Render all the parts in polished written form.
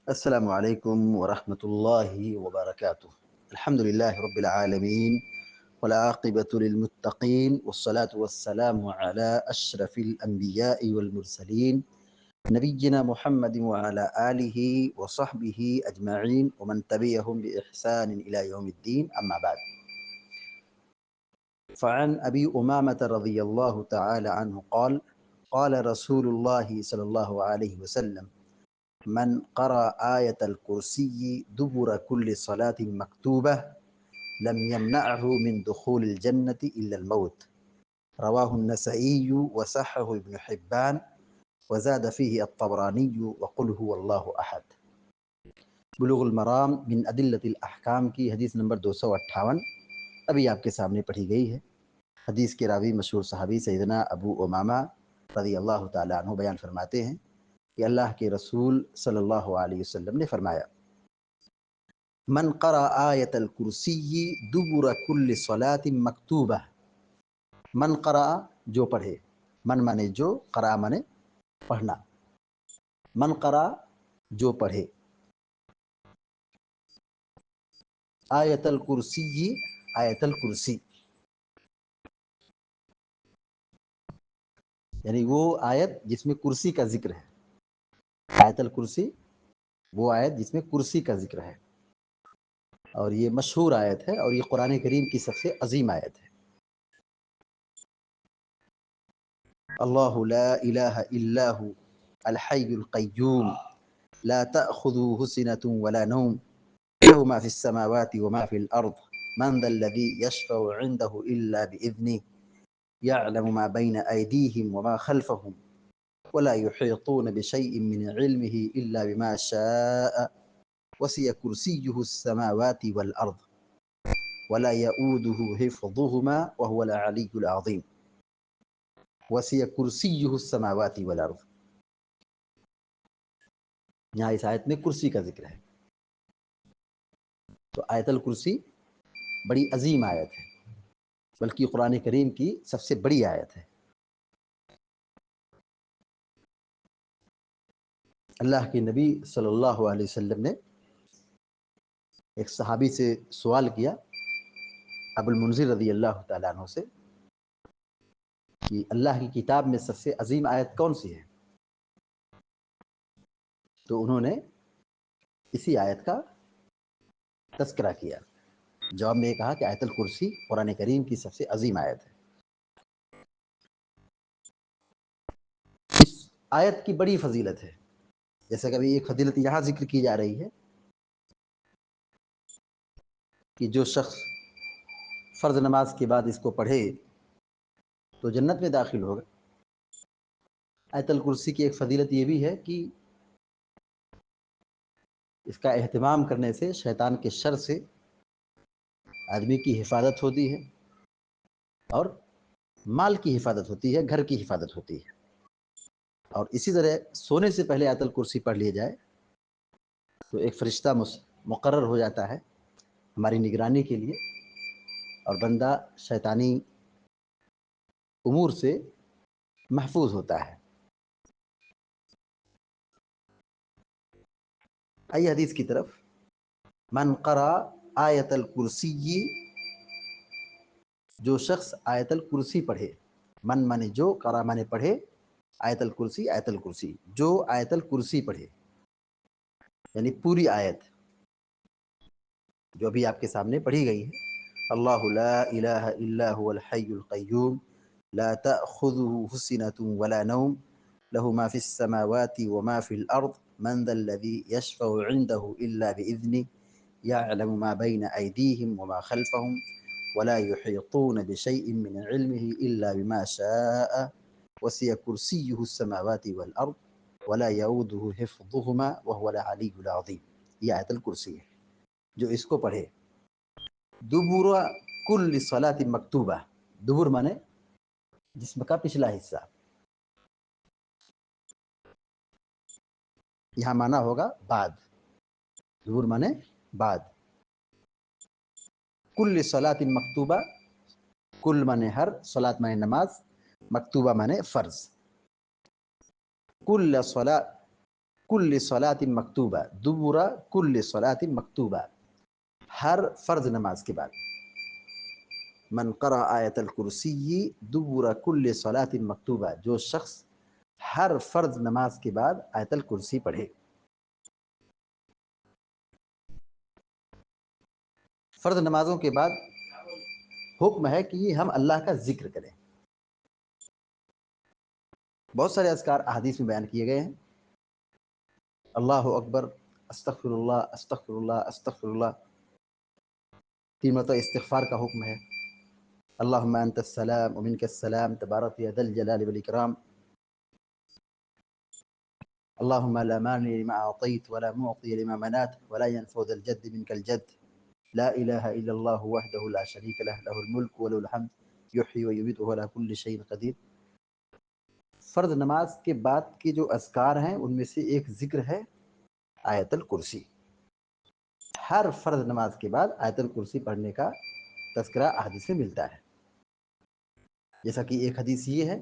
السلام عليكم ورحمة الله وبركاته. الحمد لله رب العالمين والعاقبة للمتقين والصلاة والسلام على أشرف الأنبياء والمرسلين نبينا محمد وعلى آله وصحبه أجمعين ومن تبعهم بإحسان إلى يوم الدين. أما بعد، فعن أبي أمامة رضي الله تعالى عنه قال قال رسول الله صلى الله عليه وسلم: من قرأ آية الكرسي دبر كل صلاة مكتوبة لم يمنعه من دخول الجنة إلا الموت. رواه النسائي وصححه ابن حبان وزاد فيه الطبراني وقل هو الله أحد. بلوغ المرام من أدلة الأحکام کی حدیث نمبر 258 ابھی آپ کے سامنے پڑھی گئی ہے۔ حدیث کے راوی مشہور صحابی سیدنا ابو امامہ رضی اللہ تعالیٰ عنہ بیان فرماتے ہیں کہ اللہ کے رسول صلی اللہ علیہ وسلم نے فرمایا: من قرأ آیت الکرسی دبر کل صلاۃ مکتوبہ۔ من قرأ جو پڑھے، من مانے جو، قرأ مانے پڑھنا، من قرأ جو پڑھے، آیت الکرسی، آیت الکرسی یعنی وہ آیت جس میں کرسی کا ذکر ہے۔ آیت الکرسی وہ آیت جس میں کرسی کا ذکر ہے، اور یہ مشہور آیت ہے اور یہ قرآن کریم کی سب سے عظیم آیت ہے۔ اللہ لا الہ الا هو الحی القیوم لا تأخذه سنة ولا نوم له ما في السماوات وما في الأرض من ذا الذي يشفع عنده إلا بإذنه يعلم ما بين أيديهم وما خلفهم ولا يحيطون بشيء من علمه إلا بما شاء وسع كرسيه السماوات والأرض ولا يؤوده حفظهما وهو العلي العظيم۔ وسع كرسيه السماوات والأرض، یہاں اس آیت میں کرسی کا ذکر ہے، تو آیت الکرسی بڑی عظیم آیت ہے، بلکہ قرآن کریم کی سب سے بڑی آیت ہے۔ اللہ کے نبی صلی اللہ علیہ وسلم نے ایک صحابی سے سوال کیا، ابو المنذر رضی اللہ تعالیٰ عنہ سے، کہ اللہ کی کتاب میں سب سے عظیم آیت کون سی ہے؟ تو انہوں نے اسی آیت کا تذکرہ کیا، جواب میں یہ کہا کہ آیت الکرسی قرآن کریم کی سب سے عظیم آیت ہے۔ اس آیت کی بڑی فضیلت ہے، جیسا کہ ابھی ایک فضیلت یہاں ذکر کی جا رہی ہے کہ جو شخص فرض نماز کے بعد اس کو پڑھے تو جنت میں داخل ہوگا۔ آیت الکرسی کی ایک فضیلت یہ بھی ہے کہ اس کا اہتمام کرنے سے شیطان کے شر سے آدمی کی حفاظت ہوتی ہے، اور مال کی حفاظت ہوتی ہے، گھر کی حفاظت ہوتی ہے۔ اور اسی طرح سونے سے پہلے آیت الکرسی پڑھ لیا جائے تو ایک فرشتہ مقرر ہو جاتا ہے ہماری نگرانی کے لیے، اور بندہ شیطانی امور سے محفوظ ہوتا ہے۔ آئیے حدیث کی طرف۔ من قرأ آیت الکرسی، جو شخص آیت الکرسی پڑھے، من مانے جو، قرأ مانے پڑھے، آیت الکرسی، آیت الکرسی جو آیت الکرسی پڑھے، یعنی پوری آیت جو ابھی آپ کے سامنے پڑھی گئی ہے: اللہ لا الہ الا هو الحی القیوم لا تأخذه سنة ولا نوم له ما في السماوات وما في الأرض من ذا الذي يشفع عنده إلا بإذنه يعلم ما بين أيديهم وما خلفهم ولا يحيطون بشيء من علمه إلا بما شاء وسع كرسيه السماوات والأرض ولا يؤوده حفظهما وهو العلي العظيم۔ یہ آیت الکرسی ہے، جو اس کو پڑھے دبر کل صلاۃ مکتوبہ، دبر مانے جسم کا پچھلا حصہ، یہاں مانا ہوگا بعد، دبر مانے بعد، کل صلاۃ مکتوبہ، کل مانے ہر، صلاۃ مانے نماز، مکتوبہ مانے فرض۔ کل صلاۃ، کل صلاۃ مکتوبہ، دبر کل صلاۃ مکتوبہ، ہر فرض نماز کے بعد. من قرأ آیت الکرسی دبر کل صلاۃ مکتوبہ، جو شخص ہر فرض نماز کے بعد آیت الکرسی پڑھے. فرض نمازوں کے بعد حکم ہے کہ یہ ہم اللہ کا ذکر کریں. بہت سارے اذکار احادیث میں بیان کیے گئے ہیں. اللہ اکبر، استغفر اللہ، استغفر اللہ، استغفر اللہ، 3 مرتبہ استغفار کا حکم ہے. اللہم انت السلام ومنک السلام تبارک یا ذا الجلال والاکرام. اللہم لا مانع لما اعطیت ولا معطی لما منعت ولا ينفع ذا الجد منک الجد. لا الہ الا اللہ وحدہ لا شریک لہ، لہ الملک وله الحمد یحیی ویمیت وهو على كل شیء قدیر. فرض نماز کے بعد کے جو اذکار ہیں ان میں سے ایک ذکر ہے آیت الکرسی. ہر فرض نماز کے بعد آیت الکرسی پڑھنے کا تذکرہ احادیث سے ملتا ہے. جیسا کہ ایک حدیث یہ ہے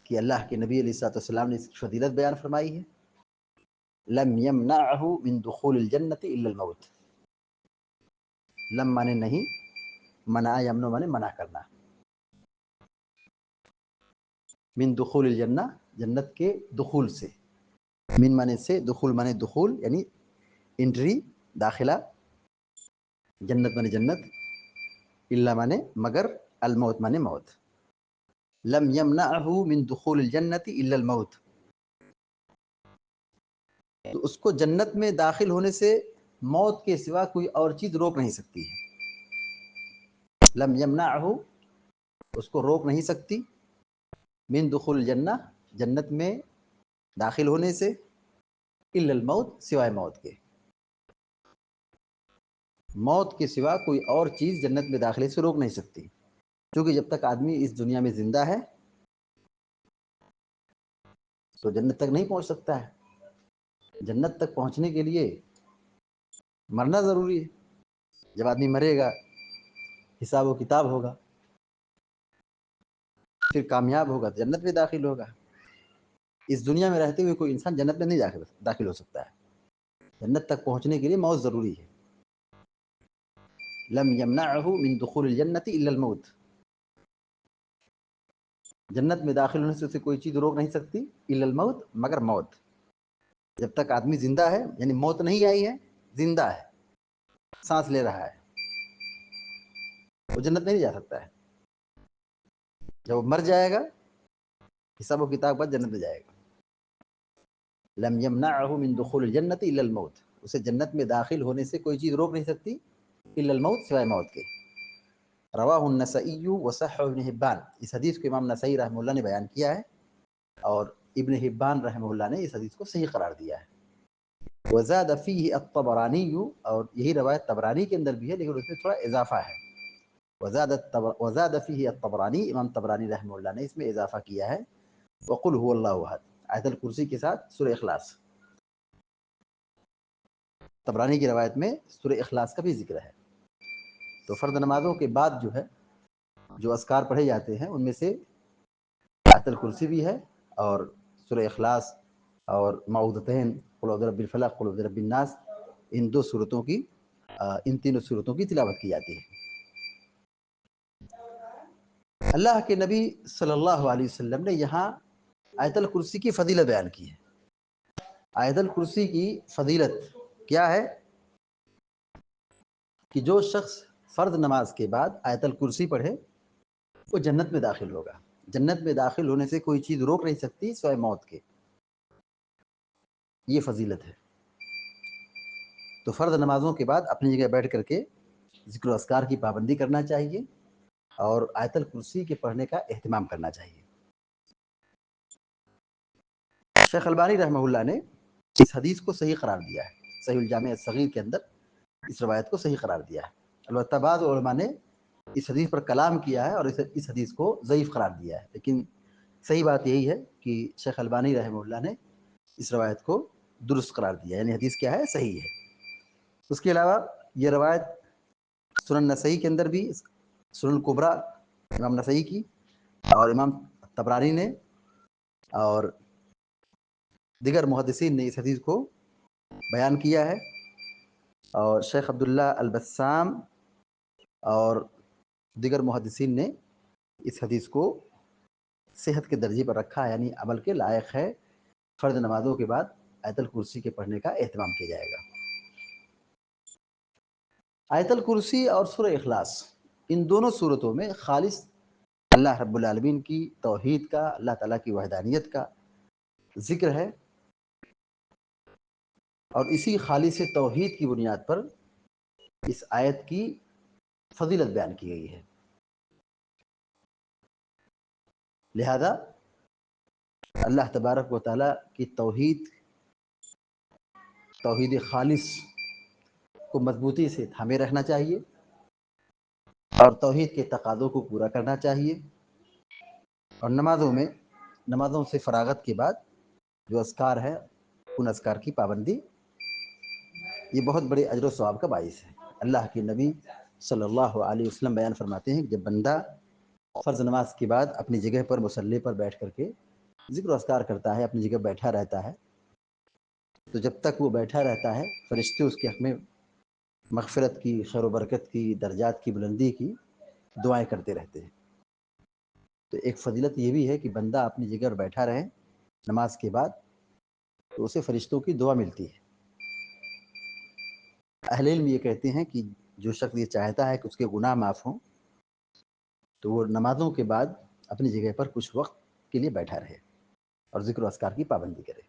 کہ اللہ کے نبی علیہ الصلوۃ والسلام نے اس کی فضیلت بیان فرمائی ہے. لم یمنعہ من دخول الجنۃ الا الموت. لم مانے نہیں، منع یمنع مانے منع کرنا. من دخول الجنہ، جنت کے دخول سے. من مانے سے، دخول مانے دخول یعنی انٹری، داخلہ. جنت مانے جنت، الا مانے مگر، الموت مانے موت. لم یمنعہ من دخول الجنت الا الموت، تو اس کو جنت میں داخل ہونے سے موت کے سوا کوئی اور چیز روک نہیں سکتی ہے. لم یمنعہ، اس کو روک نہیں سکتی. من دخول الجنہ، جنت میں داخل ہونے سے. الا الموت، سوائے موت کے. موت کے سوا کوئی اور چیز جنت میں داخلے سے روک نہیں سکتی، کیونکہ جب تک آدمی اس دنیا میں زندہ ہے تو جنت تک نہیں پہنچ سکتا ہے. جنت تک پہنچنے کے لیے مرنا ضروری ہے. جب آدمی مرے گا، حساب و کتاب ہوگا، پھر کامیاب ہوگا تو جنت میں داخل ہوگا. اس دنیا میں رہتے ہوئے کوئی انسان جنت میں نہیں داخل ہو سکتا ہے. جنت تک پہنچنے کے لیے موت ضروری ہے. لم یمنعہ من دخول الجنۃ الا الموت، جنت میں داخل ہونے سے اسے کوئی چیز روک نہیں سکتی. الا الموت، مگر موت. جب تک آدمی زندہ ہے، یعنی موت نہیں آئی ہے، زندہ ہے، سانس لے رہا ہے، وہ جنت میں نہیں جا سکتا ہے. جب وہ مر جائے گا، حساب و کتاب بعد جنت میں جائے گا. لم یمنعہ من دخول الجنۃ الا الموت، اسے جنت میں داخل ہونے سے کوئی چیز روک نہیں سکتی. الا الموت، سوائے موت کے. رواہ النسائی وصححہ ابن حبان، اس حدیث کو امام نسائی رحمہ اللہ نے بیان کیا ہے، اور ابن حبان رحمہ اللہ نے اس حدیث کو صحیح قرار دیا ہے. وزاد فیہ الطبرانی، اور یہی روایت طبرانی کے اندر بھی ہے لیکن اس میں تھوڑا اضافہ ہے. وزاد فیہ الطبرانی، امام طبرانی رحمہ اللہ نے اس میں اضافہ کیا ہے. وقل هو اللہ احد، آیت الکرسی کے ساتھ سورہ اخلاص. طبرانی کی روایت میں سورہ اخلاص کا بھی ذکر ہے. تو فرض نمازوں کے بعد جو ہے جو اذکار پڑھے جاتے ہیں ان میں سے آیت الکرسی بھی ہے، اور سورہ اخلاص اور معوذتین، قل اعوذ برب الفلق، قل اعوذ برب الناس، ان 2 صورتوں کی، ان تینوں صورتوں کی تلاوت کی جاتی ہے. اللہ کے نبی صلی اللہ علیہ وسلم نے یہاں آیت الکرسی کی فضیلت بیان کی ہے. آیت الکرسی کی فضیلت کیا ہے کہ جو شخص فرض نماز کے بعد آیت الکرسی پڑھے وہ جنت میں داخل ہوگا. جنت میں داخل ہونے سے کوئی چیز روک نہیں سکتی سوائے موت کے. یہ فضیلت ہے. تو فرض نمازوں کے بعد اپنی جگہ بیٹھ کر کے ذکر و اذکار کی پابندی کرنا چاہیے، اور آیت الکرسی کے پڑھنے کا اہتمام کرنا چاہیے. شیخ البانی رحمہ اللہ نے اس حدیث کو صحیح قرار دیا ہے. صحیح الجامع الصغیر کے اندر اس روایت کو صحیح قرار دیا ہے. البتہ بعض علماء نے اس حدیث پر کلام کیا ہے اور اس حدیث کو ضعیف قرار دیا ہے، لیکن صحیح بات یہی ہے کہ شیخ البانی رحمہ اللہ نے اس روایت کو درست قرار دیا، یعنی حدیث کیا ہے، صحیح ہے. اس کے علاوہ یہ روایت سنن نسائی کے اندر بھی، سنن الکبریٰ امام نسائی کی، اور امام طبرانی نے، اور دیگر محدثین نے اس حدیث کو بیان کیا ہے، اور شیخ عبداللہ البسام اور دیگر محدثین نے اس حدیث کو صحت کے درجے پر رکھا، یعنی عمل کے لائق ہے، فرض نمازوں کے بعد آیت الکرسی کے پڑھنے کا اہتمام کیا جائے گا۔ آیت الکرسی اور سورہ اخلاص، ان دونوں صورتوں میں خالص اللہ رب العالمین کی توحید کا، اللہ تعالیٰ کی وحدانیت کا ذکر ہے، اور اسی خالص توحید کی بنیاد پر اس آیت کی فضیلت بیان کی گئی ہے۔ لہذا اللہ تبارک و تعالیٰ کی توحید خالص کو مضبوطی سے تھامے رکھنا چاہیے، اور توحید کے تقاضوں کو پورا کرنا چاہیے، اور نمازوں سے فراغت کے بعد جو اذکار ہے ان اذکار کی پابندی، یہ بہت بڑے اجر و ثواب کا باعث ہے۔ اللہ کے نبی صلی اللہ علیہ وسلم بیان فرماتے ہیں کہ جب بندہ فرض نماز کے بعد اپنی جگہ پر مصلی پر بیٹھ کر کے ذکر و اذکار کرتا ہے، اپنی جگہ بیٹھا رہتا ہے، تو جب تک وہ بیٹھا رہتا ہے فرشتے اس کے حق میں مغفرت کی، خیر و برکت کی، درجات کی بلندی کی دعائیں کرتے رہتے ہیں۔ تو ایک فضیلت یہ بھی ہے کہ بندہ اپنی جگہ پر بیٹھا رہے نماز کے بعد تو اسے فرشتوں کی دعا ملتی ہے۔ اہل علم یہ کہتے ہیں کہ جو شخص یہ چاہتا ہے کہ اس کے گناہ معاف ہوں تو وہ نمازوں کے بعد اپنی جگہ پر کچھ وقت کے لیے بیٹھا رہے اور ذکر و اذکار کی پابندی کرے۔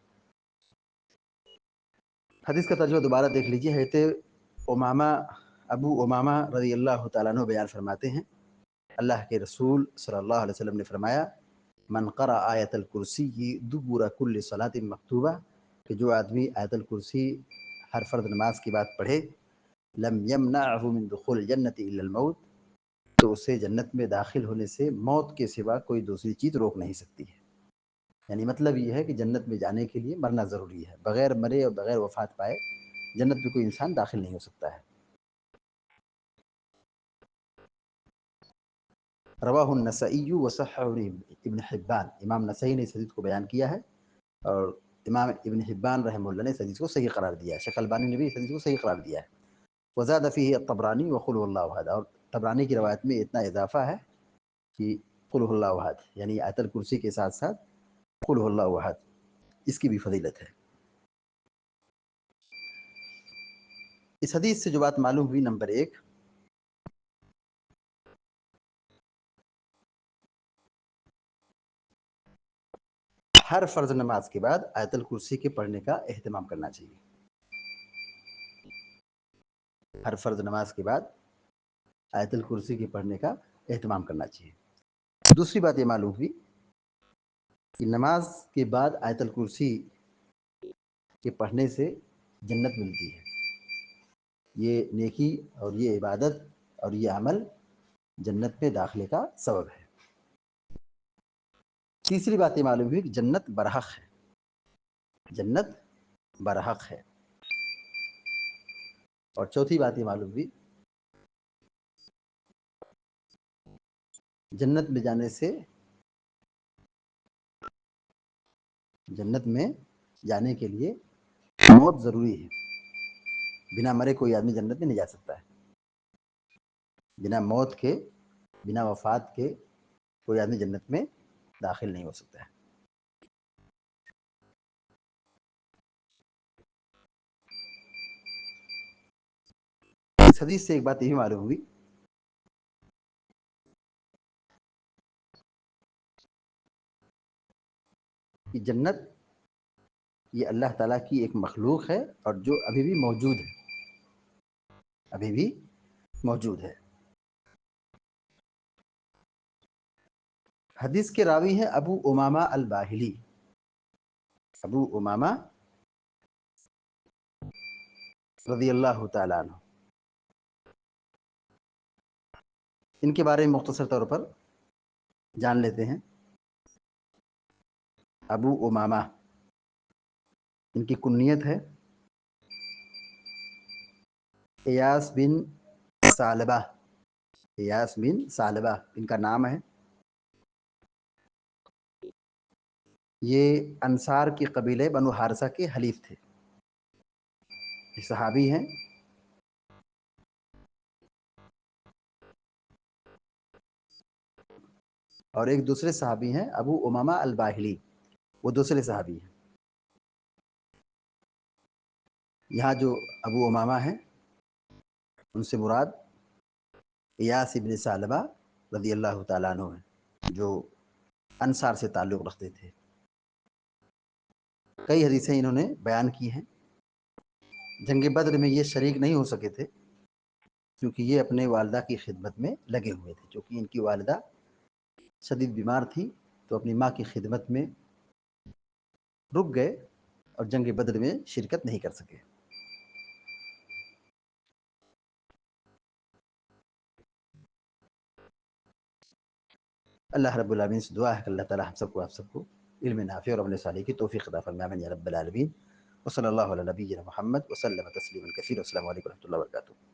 حدیث کا ترجمہ دوبارہ دیکھ لیجیے۔ حضرت ابو امامہ رضی اللہ تعالیٰ عنہ بیان فرماتے ہیں، اللہ کے رسول صلی اللہ علیہ وسلم نے فرمایا، من قرأ آیت الکرسی دبر کل صلاۃ مکتوبہ، کہ جو آدمی آیت الکرسی ہر فرض نماز کے بعد پڑھے، لم یمنعہ من دخول الجنۃ الا الموت، تو اسے جنت میں داخل ہونے سے موت کے سوا کوئی دوسری چیز روک نہیں سکتی ہے۔ یعنی مطلب یہ ہے کہ جنت میں جانے کے لیے مرنا ضروری ہے، بغیر مرے اور بغیر وفات پائے جنت میں کوئی انسان داخل نہیں ہو سکتا ہے۔ رواہ النسائی وصححہ ابن حبان، امام نسائی نے اس حدیث کو بیان کیا ہے، اور امام ابن حبان رحمہ اللہ نے اس حدیث کو صحیح قرار دیا ہے، شیخ البانی نے بھی اس حدیث کو صحیح قرار دیا ہے۔ وزاد فیہ الطبرانی وقل هو اللہ احد، اور طبرانی کی روایت میں اتنا اضافہ ہے کہ قل هو اللہ احد، یعنی آیت الکرسی کے ساتھ ساتھ قل هو اللہ احد، اس کی بھی فضیلت ہے۔ اس حدیث سے جو بات معلوم ہوئی، نمبر ایک، ہر فرض نماز کے بعد آیت الکرسی کے پڑھنے کا اہتمام کرنا چاہیے۔ ہر فرض نماز کے بعد آیت الکرسی کے پڑھنے کا اہتمام کرنا چاہیے۔ دوسری بات یہ معلوم ہوئی کہ نماز کے بعد آیت الکرسی کے پڑھنے سے جنت ملتی ہے۔ یہ نیکی اور یہ عبادت اور یہ عمل جنت میں داخلے کا سبب ہے۔ تیسری بات یہ معلوم ہوئی کہ جنت برحق ہے، جنت برحق ہے۔ اور چوتھی بات یہ معلوم ہوئی، جنت میں جانے سے، جنت میں جانے کے لیے موت ضروری ہے، بنا مرے کوئی آدمی جنت میں نہیں جا سکتا ہے، بنا موت کے، بنا وفات کے کوئی آدمی جنت میں داخل نہیں ہو سکتا ہے۔ اس حدیث سے ایک بات یہ معلوم ہوئی کہ جنت یہ اللہ تعالیٰ کی ایک مخلوق ہے، اور جو ابھی بھی موجود ہے، ابھی بھی موجود ہے۔ حدیث کے راوی ہیں ابو امامہ الباہلی، ابو امامہ رضی اللہ تعالیٰ عنہ، ان کے بارے میں مختصر طور پر جان لیتے ہیں۔ ابو امامہ، ان کی کنیت ہے ایاس بن ثعلبہ، ایاس بن ثعلبہ ان کا نام ہے۔ یہ انصار کی قبیلے بنو حارثہ کے حلیف تھے. یہ صحابی ہیں. اور ایک دوسرے صحابی ہیں ابو امامہ الباہلی، وہ دوسرے صحابی ہیں. یہاں جو ابو امامہ ہیں ان سے مراد ایاس ابن ثعلبہ رضی اللہ تعالیٰ عنہ ہیں، جو انصار سے تعلق رکھتے تھے. کئی حدیثیں انہوں نے بیان کی ہیں. جنگ بدر میں یہ شریک نہیں ہو سکے تھے کیونکہ یہ اپنے والدہ کی خدمت میں لگے ہوئے تھے، چونکہ ان کی والدہ شدید بیمار تھی تو اپنی ماں کی خدمت میں رک گئے اور جنگ بدر میں شرکت نہیں کر سکے. اللہ رب العالمین سے دعا ہے کہ اللہ تعالی ہم سب کو آپ سب کو علم نافع اور عمل صالح کی توفیق عطا فرمائے، آمین یا رب العالمین. وصلی اللہ علی نبینا محمد وسلم تسلیما کثیرا. السلام علیکم و رحمۃ اللہ وبرکاتہ.